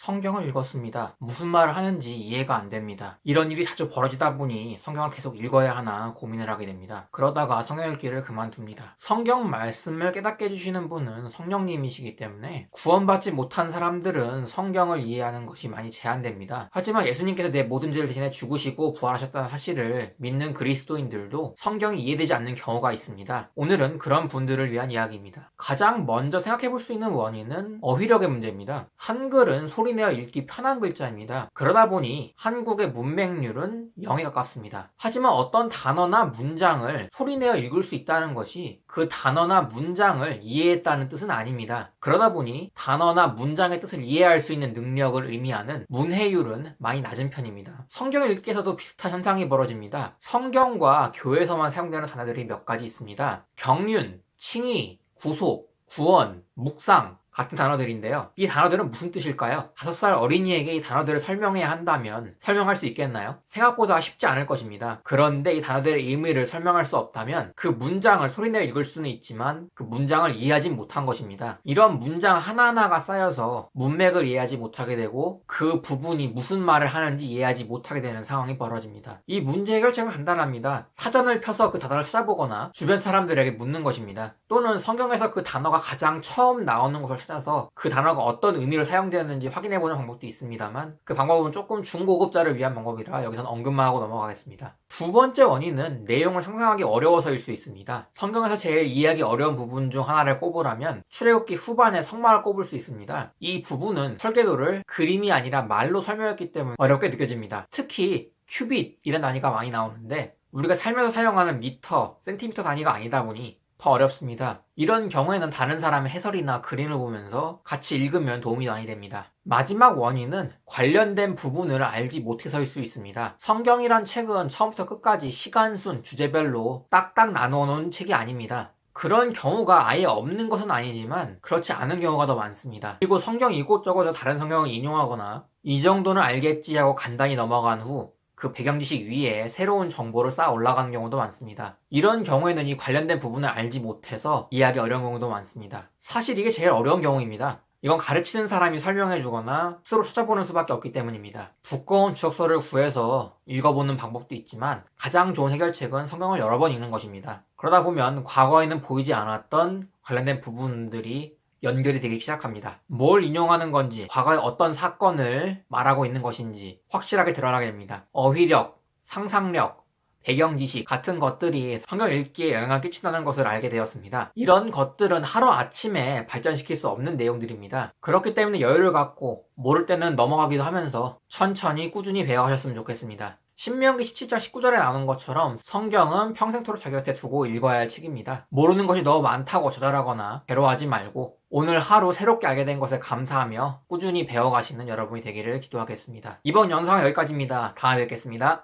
성경을 읽었습니다. 무슨 말을 하는지 이해가 안 됩니다. 이런 일이 자주 벌어지다 보니 성경을 계속 읽어야 하나 고민을 하게 됩니다. 그러다가 성경 읽기를 그만둡니다. 성경 말씀을 깨닫게 해주시는 분은 성령님이시기 때문에 구원받지 못한 사람들은 성경을 이해하는 것이 많이 제한됩니다. 하지만 예수님께서 내 모든 죄를 대신해 죽으시고 부활하셨다는 사실을 믿는 그리스도인들도 성경이 이해되지 않는 경우가 있습니다. 오늘은 그런 분들을 위한 이야기입니다. 가장 먼저 생각해 볼 수 있는 원인은 어휘력의 문제입니다. 한글은 소리내어 읽기 편한 글자입니다. 그러다 보니 한국의 문맹률은 0에 가깝습니다. 하지만 어떤 단어나 문장을 소리내어 읽을 수 있다는 것이 그 단어나 문장을 이해했다는 뜻은 아닙니다. 그러다 보니 단어나 문장의 뜻을 이해할 수 있는 능력을 의미하는 문해율은 많이 낮은 편입니다. 성경 읽기에서도 비슷한 현상이 벌어집니다. 성경과 교회에서만 사용되는 단어들이 몇 가지 있습니다. 경륜, 칭의, 구속, 구원, 묵상 같은 단어들인데요. 이 단어들은 무슨 뜻일까요? 5살 어린이에게 이 단어들을 설명해야 한다면 설명할 수 있겠나요? 생각보다 쉽지 않을 것입니다. 그런데 이 단어들의 의미를 설명할 수 없다면 그 문장을 소리내어 읽을 수는 있지만 그 문장을 이해하지 못한 것입니다. 이런 문장 하나하나가 쌓여서 문맥을 이해하지 못하게 되고 그 부분이 무슨 말을 하는지 이해하지 못하게 되는 상황이 벌어집니다. 이 문제 해결책은 간단합니다. 사전을 펴서 그 단어를 찾아보거나 주변 사람들에게 묻는 것입니다. 또는 성경에서 그 단어가 가장 처음 나오는 것을 찾아서 그 단어가 어떤 의미로 사용되었는지 확인해보는 방법도 있습니다만 그 방법은 조금 중고급자를 위한 방법이라 여기선 언급만 하고 넘어가겠습니다. 두 번째 원인은 내용을 상상하기 어려워서일 수 있습니다. 성경에서 제일 이해하기 어려운 부분 중 하나를 꼽으라면 출애굽기 후반에 성막을 꼽을 수 있습니다. 이 부분은 설계도를 그림이 아니라 말로 설명했기 때문에 어렵게 느껴집니다. 특히 큐빗이라는 단위가 많이 나오는데 우리가 살면서 사용하는 미터, 센티미터 단위가 아니다 보니 더 어렵습니다. 이런 경우에는 다른 사람의 해설이나 그림을 보면서 같이 읽으면 도움이 많이 됩니다. 마지막 원인은 관련된 부분을 알지 못해서일 수 있습니다. 성경이란 책은 처음부터 끝까지 시간순, 주제별로 딱딱 나누어 놓은 책이 아닙니다. 그런 경우가 아예 없는 것은 아니지만 그렇지 않은 경우가 더 많습니다. 그리고 성경 이곳저곳에서 다른 성경을 인용하거나 이 정도는 알겠지 하고 간단히 넘어간 후 그 배경 지식 위에 새로운 정보를 쌓아 올라가는 경우도 많습니다. 이런 경우에는 이 관련된 부분을 알지 못해서 이해하기 어려운 경우도 많습니다. 사실 이게 제일 어려운 경우입니다. 이건 가르치는 사람이 설명해주거나 스스로 찾아보는 수밖에 없기 때문입니다. 두꺼운 주석서를 구해서 읽어보는 방법도 있지만 가장 좋은 해결책은 성경을 여러 번 읽는 것입니다. 그러다 보면 과거에는 보이지 않았던 관련된 부분들이 연결이 되기 시작합니다. 뭘 인용하는 건지, 과거의 어떤 사건을 말하고 있는 것인지 확실하게 드러나게 됩니다. 어휘력, 상상력, 배경 지식 같은 것들이 성경 읽기에 영향을 끼친다는 것을 알게 되었습니다. 이런 것들은 하루아침에 발전시킬 수 없는 내용들입니다. 그렇기 때문에 여유를 갖고 모를 때는 넘어가기도 하면서 천천히 꾸준히 배워가셨으면 좋겠습니다. 신명기 17장 19절에 나오는 것처럼 성경은 평생토록 자기 곁에 두고 읽어야 할 책입니다. 모르는 것이 너무 많다고 좌절하거나 괴로워하지 말고 오늘 하루 새롭게 알게 된 것에 감사하며 꾸준히 배워가시는 여러분이 되기를 기도하겠습니다. 이번 영상은 여기까지입니다. 다음에 뵙겠습니다.